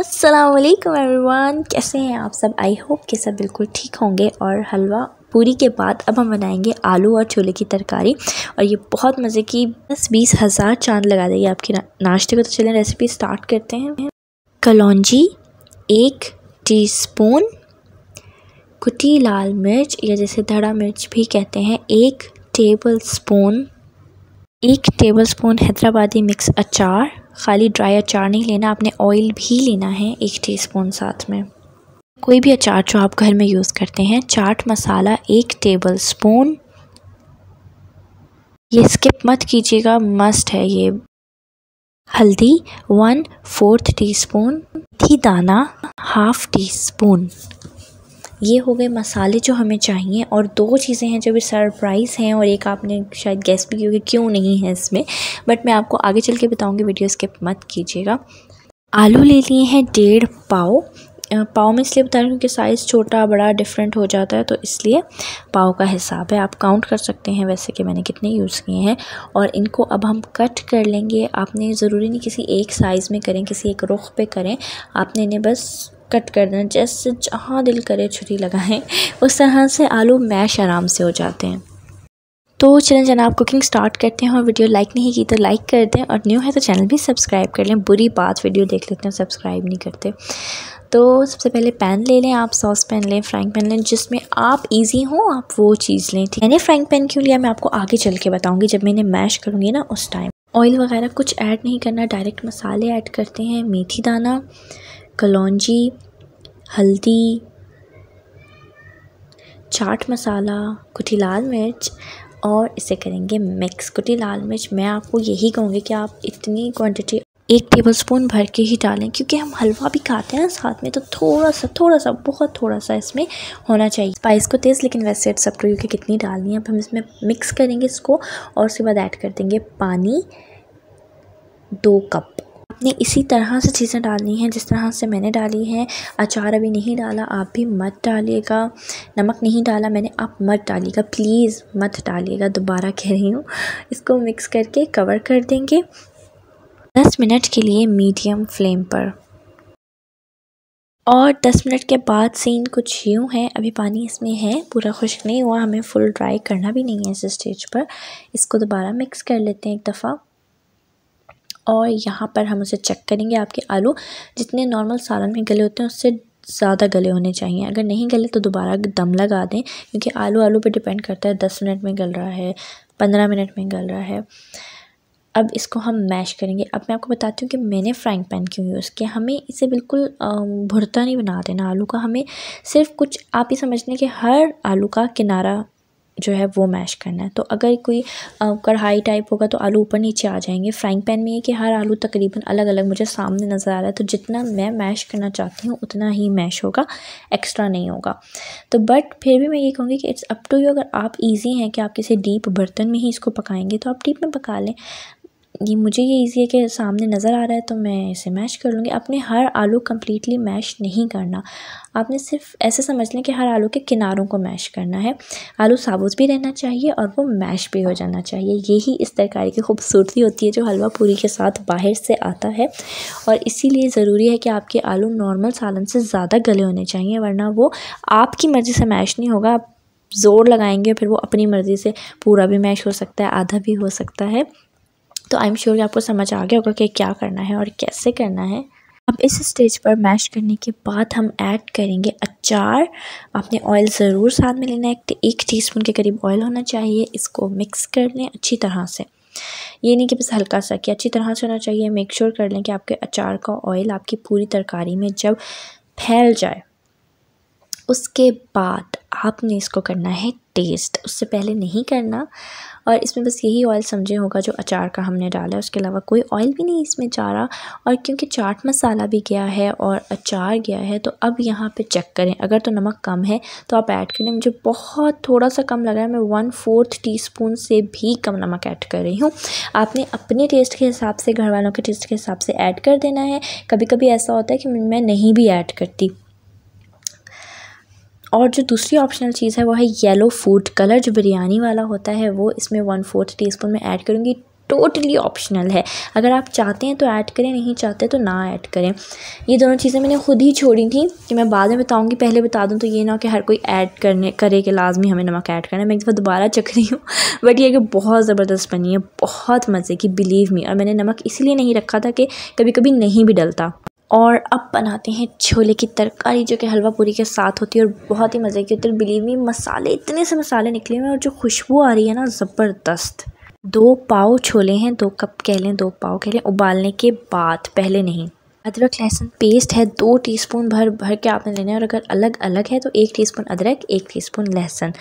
अस्सलामुअलैकुम एवरीवन, कैसे हैं आप सब। आई होप कि सब बिल्कुल ठीक होंगे। और हलवा पूरी के बाद अब हम बनाएंगे आलू और छोले की तरकारी, और ये बहुत मज़े की 10-20 हज़ार चांद लगा देगी आपके नाश्ते को। तो चलें रेसिपी स्टार्ट करते हैं। कलौंजी 1 टीस्पून, कुटी लाल मिर्च या जैसे धड़ा मिर्च भी कहते हैं 1 टेबलस्पून हैदराबादी मिक्स अचार। खाली ड्राई अचार नहीं लेना, आपने ऑयल भी लेना है 1 टीस्पून साथ में। कोई भी अचार जो आप घर में यूज़ करते हैं। चाट मसाला 1 टेबलस्पून, ये स्किप मत कीजिएगा, मस्ट है ये। हल्दी 1/4 टीस्पून, मेथी दाना 1/2 टीस्पून। ये हो गए मसाले जो हमें चाहिए। और 2 चीज़ें हैं जो भी सरप्राइज़ हैं, और एक आपने शायद गेस भी की होगी क्यों नहीं है इसमें, बट मैं आपको आगे चल के बताऊंगी, वीडियो स्किप मत कीजिएगा। आलू ले लिए हैं 1.5 पाव। पाव में इसलिए बता रही हूँ कि साइज़ छोटा बड़ा डिफरेंट हो जाता है, तो इसलिए पाव का हिसाब है। आप काउंट कर सकते हैं वैसे कि मैंने कितने यूज़ किए हैं। और इनको अब हम कट कर लेंगे। आपने ज़रूरी नहीं किसी एक साइज़ में करें, किसी एक रुख पे करें, आपने इन्हें बस कट कर देना। जैसे जहाँ दिल करे छुरी लगाएं, उस तरह से आलू मैश आराम से हो जाते हैं। तो चलें जनाब कुकिंग स्टार्ट करते हैं। और वीडियो लाइक नहीं की तो लाइक कर दें, और न्यू है तो चैनल भी सब्सक्राइब कर लें। बुरी बात वीडियो देख लेते हैं सब्सक्राइब नहीं करते। तो सबसे पहले पैन ले लें, आप सॉस पैन लें, फ्राइंग पैन लें, जिसमें आप इजी हो आप वो चीज़ लें। ठीक, मैंने फ्राइंग पैन क्यों लिया मैं आपको आगे चल के बताऊँगी, जब मैं इन्हें मैश करूँगी ना उस टाइम। ऑयल वगैरह कुछ ऐड नहीं करना, डायरेक्ट मसाले ऐड करते हैं। मेथी दाना, कलौंजी, हल्दी, चाट मसाला, कुटी लाल मिर्च, और इसे करेंगे मिक्स। कुटी लाल मिर्च मैं आपको यही कहूँगी कि आप इतनी क्वांटिटी 1 टेबलस्पून भर के ही डालें, क्योंकि हम हलवा भी खाते हैं ना साथ में, तो थोड़ा सा बहुत थोड़ा सा इसमें होना चाहिए स्पाइस को तेज़। लेकिन वैसे इट्स अप टू यू कि कितनी डालनी है। अब हम इसमें मिक्स करेंगे इसको, और उसके बाद ऐड कर देंगे पानी 2 कप। आपने इसी तरह से चीज़ें डालनी हैं जिस तरह से मैंने डाली हैं। अचार अभी नहीं डाला, आप भी मत डालिएगा। नमक नहीं डाला मैंने, आप मत डालिएगा, प्लीज़ मत डालिएगा, दोबारा कह रही हूँ। इसको मिक्स करके कवर कर देंगे 10 मिनट के लिए मीडियम फ्लेम पर। और 10 मिनट के बाद सीन कुछ यूँ है, अभी पानी इसमें है, पूरा खुश्क नहीं हुआ, हमें फुल ड्राई करना भी नहीं है इस स्टेज पर। इसको दोबारा मिक्स कर लेते हैं एक दफ़ा। और यहाँ पर हम उसे चेक करेंगे। आपके आलू जितने नॉर्मल सालन में गले होते हैं उससे ज़्यादा गले होने चाहिए। अगर नहीं गले तो दोबारा दम लगा दें, क्योंकि आलू पे डिपेंड करता है 10 मिनट में गल रहा है, 15 मिनट में गल रहा है। अब इसको हम मैश करेंगे। अब मैं आपको बताती हूँ कि मैंने फ्राइंग पैन क्यों यूज़ किया। हमें इसे बिल्कुल भुरता नहीं बना देना आलू का, हमें सिर्फ कुछ आप ही समझ लें कि हर आलू का किनारा जो है वो मैश करना है। तो अगर कोई कढ़ाई टाइप होगा तो आलू ऊपर नीचे आ जाएंगे। फ्राइंग पैन में ये कि हर आलू तकरीबन अलग अलग मुझे सामने नज़र आ रहा है, तो जितना मैं मैश करना चाहती हूँ उतना ही मैश होगा, एक्स्ट्रा नहीं होगा। तो बट फिर भी मैं ये कहूँगी कि इट्स अप टू यू। अगर आप इजी हैं कि आप किसी डीप बर्तन में ही इसको पकाएंगे तो आप डीप में पका लें। ये मुझे ये ईज़ी है कि सामने नज़र आ रहा है तो मैं इसे मैश कर लूँगी। आपने हर आलू कम्प्लीटली मैश नहीं करना, आपने सिर्फ ऐसे समझ लें कि हर आलू के किनारों को मैश करना है। आलू साबुत भी रहना चाहिए और वो मैश भी हो जाना चाहिए। यही इस तरकारी की खूबसूरती होती है जो हलवा पूरी के साथ बाहर से आता है। और इसीलिए ज़रूरी है कि आपके आलू नॉर्मल सालन से ज़्यादा गले होने चाहिए, वरना वो आपकी मर्ज़ी से मैश नहीं होगा। आप ज़ोर लगाएंगे फिर वो अपनी मर्ज़ी से पूरा भी मैश हो सकता है, आधा भी हो सकता है। तो आई एम श्योर कि आपको समझ आ गया होगा कि क्या करना है और कैसे करना है। अब इस स्टेज पर मैश करने के बाद हम ऐड करेंगे अचार। आपने ऑयल ज़रूर साथ में लेना है, 1 टीस्पून के करीब ऑयल होना चाहिए। इसको मिक्स कर लें अच्छी तरह से, ये नहीं कि बस हल्का सा, कि अच्छी तरह से होना चाहिए। मेक श्योर कर लें कि आपके अचार का ऑयल आपकी पूरी तरकारी में जब फैल जाए, उसके बाद आपने इसको करना है टेस्ट, उससे पहले नहीं करना। और इसमें बस यही ऑयल समझे होगा जो अचार का हमने डाला है, उसके अलावा कोई ऑयल भी नहीं इसमें जा रहा। और क्योंकि चाट मसाला भी गया है और अचार गया है, तो अब यहाँ पे चेक करें, अगर तो नमक कम है तो आप ऐड करें। मुझे बहुत थोड़ा सा कम लग रहा है, मैं 1/4 टीस्पून से भी कम नमक ऐड कर रही हूँ। आपने अपने टेस्ट के हिसाब से, घर वालों के टेस्ट के हिसाब से ऐड कर देना है। कभी कभी ऐसा होता है कि मैं नहीं भी ऐड करती। और जो दूसरी ऑप्शनल चीज़ है वो है येलो फूड कलर, जो बिरयानी वाला होता है, वो इसमें 1/4 टीस्पून में ऐड करूँगी। टोटली ऑप्शनल है। अगर आप चाहते हैं तो ऐड करें, नहीं चाहते तो ना ऐड करें। ये दोनों चीज़ें मैंने खुद ही छोड़ी थी कि मैं बाद में बताऊँगी, पहले बता दूँ तो ये ना कि हर कोई ऐड करे कि लाजमी हमें नमक ऐड करना है। मैं एक दफ़ा दोबारा चख रही हूँ बट ये कि बहुत ज़बरदस्त बनी है, बहुत मज़े की, बिलीव मी। और मैंने नमक इसलिए नहीं रखा था कि कभी कभी नहीं भी डलता। और अब बनाते हैं छोले की तरकारी जो कि हलवा पूरी के साथ होती है और बहुत ही मज़े की होती है। बिलीव मी, मसाले, इतने से मसाले निकले हुए हैं और जो खुशबू आ रही है ना, ज़बरदस्त। 2 पाव छोले हैं, 2 कप कह लें, 2 पाव कह लें, उबालने के बाद, पहले नहीं। अदरक लहसुन पेस्ट है 2 टीस्पून भर के आपने लेना है, और अगर अलग अलग है तो 1 टीस्पून अदरक, 1 टीस्पून लहसुन।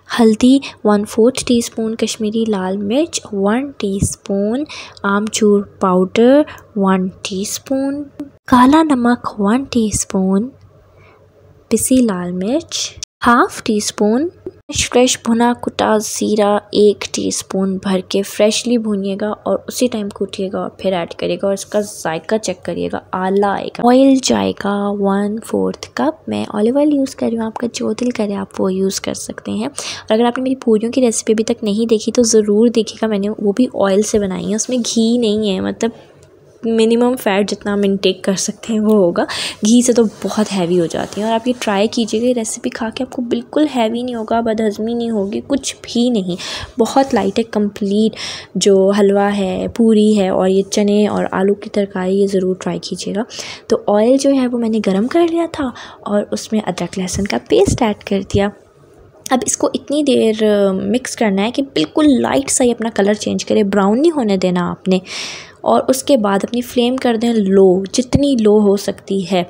हल्दी 1/4 टीस्पून, कश्मीरी लाल मिर्च 1 टीस्पून, आमचूर पाउडर 1 टीस्पून, काला नमक 1 टीस्पून, पिसी लाल मिर्च 1/2 टीस्पून, फ्रेश भुना कुटा ज़ीरा 1 टीस्पून भर के फ्रेशली भूनिएगा और उसी टाइम कूटिएगा और फिर ऐड करिएगा और इसका जायका चेक करिएगा, आला आएगा। ऑयल जाएगा 1/4 कप। मैं ऑलिव ऑयल यूज़ कर रही हूँ, आपका जो दिल करे आप वो यूज़ कर सकते हैं। और अगर आपने मेरी पूरियों की रेसिपी अभी तक नहीं देखी तो ज़रूर देखिएगा, मैंने वो भी ऑयल से बनाई है, उसमें घी नहीं है, मतलब मिनिमम फ़ैट जितना हम इनटेक कर सकते हैं वो होगा। घी से तो बहुत हैवी हो जाती है और आप ये ट्राई कीजिएगा, ये रेसिपी खा के आपको बिल्कुल हैवी नहीं होगा, बदहज़मी नहीं होगी, कुछ भी नहीं, बहुत लाइट है। कंप्लीट जो हलवा है, पूरी है और ये चने और आलू की तरकारी, ये ज़रूर ट्राई कीजिएगा। तो ऑयल जो है वो मैंने गर्म कर लिया था और उसमें अदरक लहसुन का पेस्ट ऐड कर दिया। अब इसको इतनी देर मिक्स करना है कि बिल्कुल लाइट सा ही अपना कलर चेंज करे, ब्राउन नहीं होने देना आपने। और उसके बाद अपनी फ्लेम कर दें लो, जितनी लो हो सकती है।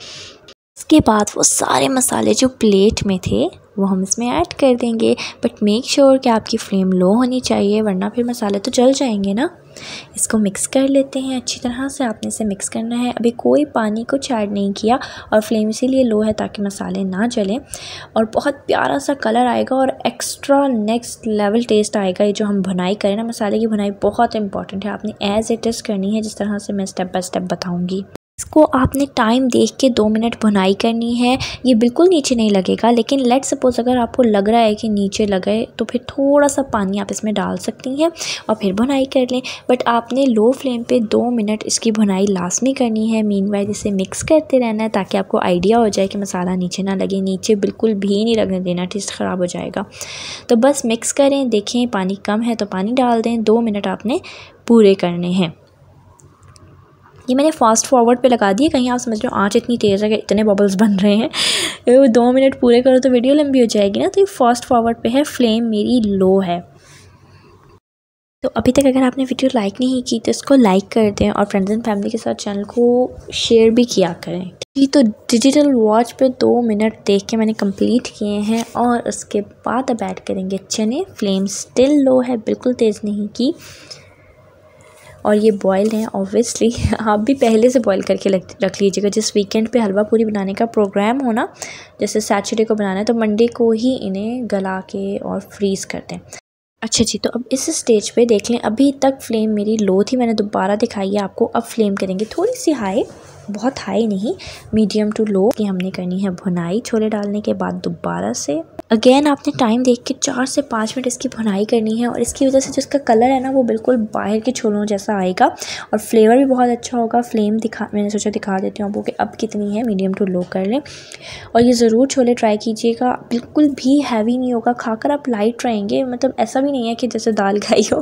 उसके बाद वो सारे मसाले जो प्लेट में थे वो हम इसमें ऐड कर देंगे, बट मेक श्योर कि आपकी फ्लेम लो होनी चाहिए वरना फिर मसाले तो जल जाएंगे ना। इसको मिक्स कर लेते हैं अच्छी तरह से, आपने इसे मिक्स करना है। अभी कोई पानी कुछ ऐड नहीं किया और फ्लेम इसीलिए लो है ताकि मसाले ना जलें और बहुत प्यारा सा कलर आएगा और एक्स्ट्रा नेक्स्ट लेवल टेस्ट आएगा। ये जो हम भुनाई करें ना, मसाले की भुनाई बहुत इंपॉर्टेंट है, आपने एज इट इज़ करनी है जिस तरह से मैं स्टेप बाय स्टेप बताऊँगी। इसको आपने टाइम देख के 2 मिनट भुनाई करनी है। ये बिल्कुल नीचे नहीं लगेगा, लेकिन लेट सपोज़ अगर आपको लग रहा है कि नीचे लगे तो फिर थोड़ा सा पानी आप इसमें डाल सकती हैं और फिर भुनाई कर लें। बट आपने लो फ्लेम पे 2 मिनट इसकी भुनाई लाजमी करनी है। मीनवाइल इसे मिक्स करते रहना है ताकि आपको आइडिया हो जाए कि मसाला नीचे ना लगे। नीचे बिल्कुल भी नहीं लगने देना, टेस्ट ख़राब हो जाएगा। तो बस मिक्स करें, देखें पानी कम है तो पानी डाल दें। 2 मिनट आपने पूरे करने हैं। ये मैंने फास्ट फॉरवर्ड पे लगा दिया, कहीं आप समझ रहे हो आँच इतनी तेज़ है कि इतने बबल्स बन रहे हैं। 2 मिनट पूरे करो तो वीडियो लंबी हो जाएगी ना, तो ये फास्ट फॉरवर्ड पे है, फ्लेम मेरी लो है। तो अभी तक अगर आपने वीडियो लाइक नहीं की तो इसको लाइक कर दें और फ्रेंड्स एंड फैमिली के साथ चैनल को शेयर भी किया करें। तो डिजिटल वॉच पे 2 मिनट देख के मैंने कंप्लीट किए हैं और उसके बाद अब ऐड करेंगे चने। फ्लेम स्टिल लो है, बिल्कुल तेज़ नहीं की। और ये बॉयल हैं ऑब्वियसली, आप भी पहले से बॉयल करके रख लीजिएगा। जिस वीकेंड पे हलवा पूरी बनाने का प्रोग्राम हो ना, जैसे सैटरडे को बनाना है तो मंडे को ही इन्हें गला के और फ्रीज़ कर दें। अच्छा जी, तो अब इस स्टेज पे देख लें, अभी तक फ्लेम मेरी लो थी, मैंने दोबारा दिखाई है आपको। अब फ्लेम करेंगे थोड़ी सी हाई, बहुत हाई नहीं, मीडियम टू लो की हमने करनी है भुनाई। छोले डालने के बाद दोबारा से अगेन आपने टाइम देख के 4 से 5 मिनट इसकी भुनाई करनी है और इसकी वजह से जो इसका कलर है ना वो बिल्कुल बाहर के छोलों जैसा आएगा और फ्लेवर भी बहुत अच्छा होगा। फ्लेम मैंने सोचा दिखा देती हूँ आपको कि अब कितनी है, मीडियम टू लो कर लें। और ये ज़रूर छोले ट्राई कीजिएगा, बिल्कुल भी हैवी नहीं होगा, खाकर आप लाइट रहेंगे। मतलब ऐसा भी नहीं है कि जैसे दाल खाई हो,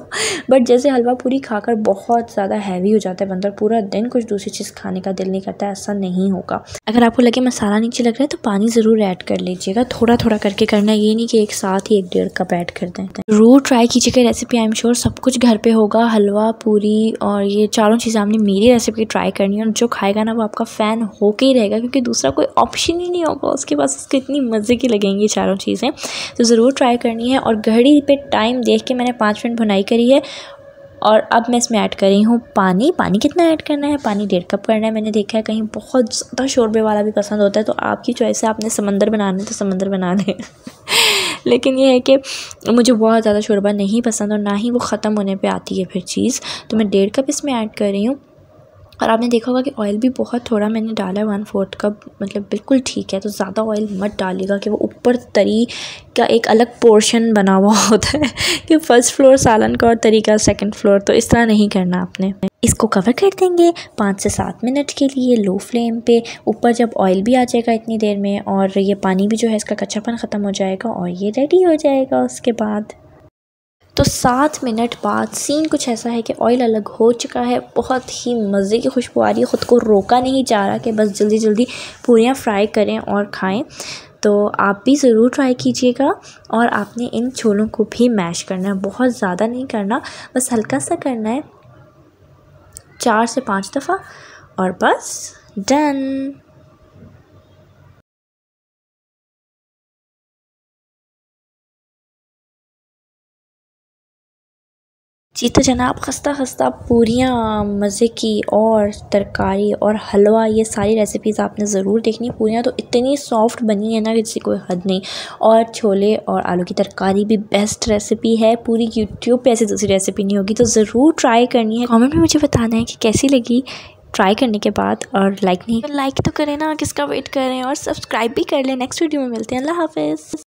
बट जैसे हलवा पूरी खाकर बहुत ज़्यादा हैवी हो जाता है बंदा, पूरा दिन कुछ दूसरी चीज़ खाने का दिल नहीं करता, ऐसा नहीं होगा। अगर आपको लगे मसाला नीचे लग रहा है तो पानी ज़रूर ऐड कर लीजिएगा, थोड़ा थोड़ा करके करना, ये नहीं कि एक साथ ही 1-1.5 कप ऐड कर दें। ज़रूर ट्राई कीजिएगा रेसिपी, आई एम श्योर सब कुछ घर पे होगा, हलवा पूरी और ये चारों चीज़ें आपने मेरी रेसिपी ट्राई करनी है और जो खाएगा ना वो आपका फ़ैन होके ही रहेगा, क्योंकि दूसरा कोई ऑप्शन ही नहीं होगा उसके पास, उसको इतनी मज़े की लगेंगी चारों चीज़ें। तो ज़रूर ट्राई करनी है। और घड़ी पे टाइम देख के मैंने 5 मिनट भुनाई करी है और अब मैं इसमें ऐड कर रही हूँ पानी। पानी कितना ऐड करना है? पानी 1.5 कप करना है। मैंने देखा है कहीं बहुत ज़्यादा शोरबे वाला भी पसंद होता है, तो आपकी चॉइस है, आपने समंदर बनाना है तो समंदर बना लें लेकिन ये है कि मुझे बहुत ज़्यादा शोरबा नहीं पसंद और ना ही वो ख़त्म होने पे आती है फिर चीज़, तो मैं 1.5 कप इसमें ऐड कर रही हूँ। और आपने देखा होगा कि ऑयल भी बहुत थोड़ा मैंने डाला है, 1/4 कप, मतलब बिल्कुल ठीक है। तो ज़्यादा ऑयल मत डालिएगा कि वो ऊपर तरी का एक अलग पोर्शन बना हुआ होता है कि फर्स्ट फ्लोर सालन का और तरी का सेकंड फ्लोर, तो इस तरह नहीं करना आपने। इसको कवर कर देंगे 5 से 7 मिनट के लिए लो फ्लेम पे। ऊपर जब ऑयल भी आ जाएगा इतनी देर में और ये पानी भी जो है इसका कच्चापन ख़त्म हो जाएगा और ये रेडी हो जाएगा उसके बाद। तो 7 मिनट बाद सीन कुछ ऐसा है कि ऑयल अलग हो चुका है, बहुत ही मज़े की खुशबू आ रही है, ख़ुद को रोका नहीं जा रहा कि बस जल्दी जल्दी पूरियाँ फ्राई करें और खाएं। तो आप भी ज़रूर ट्राई कीजिएगा। और आपने इन छोलों को भी मैश करना है, बहुत ज़्यादा नहीं करना, बस हल्का सा करना है, 4 से 5 दफ़ा और बस डन। जी तो जनाब, खस्ता खस्ता पूरियाँ, मज़े की और तरकारी और हलवा, ये सारी रेसिपीज़ आपने ज़रूर देखनी। पूरियाँ तो इतनी सॉफ्ट बनी है ना कि जिसकी कोई हद नहीं। और छोले और आलू की तरकारी भी बेस्ट रेसिपी है, पूरी यूट्यूब पे ऐसी दूसरी रेसिपी नहीं होगी, तो ज़रूर ट्राई करनी है। कमेंट में मुझे बताना है कि कैसी लगी ट्राई करने के बाद। और लाइक नहीं, लाइक तो करें ना, किसका वेट कर रहे हैं, और सब्सक्राइब भी कर लें। नेक्स्ट वीडियो में मिलते हैं, अल्लाह हाफ़िज़।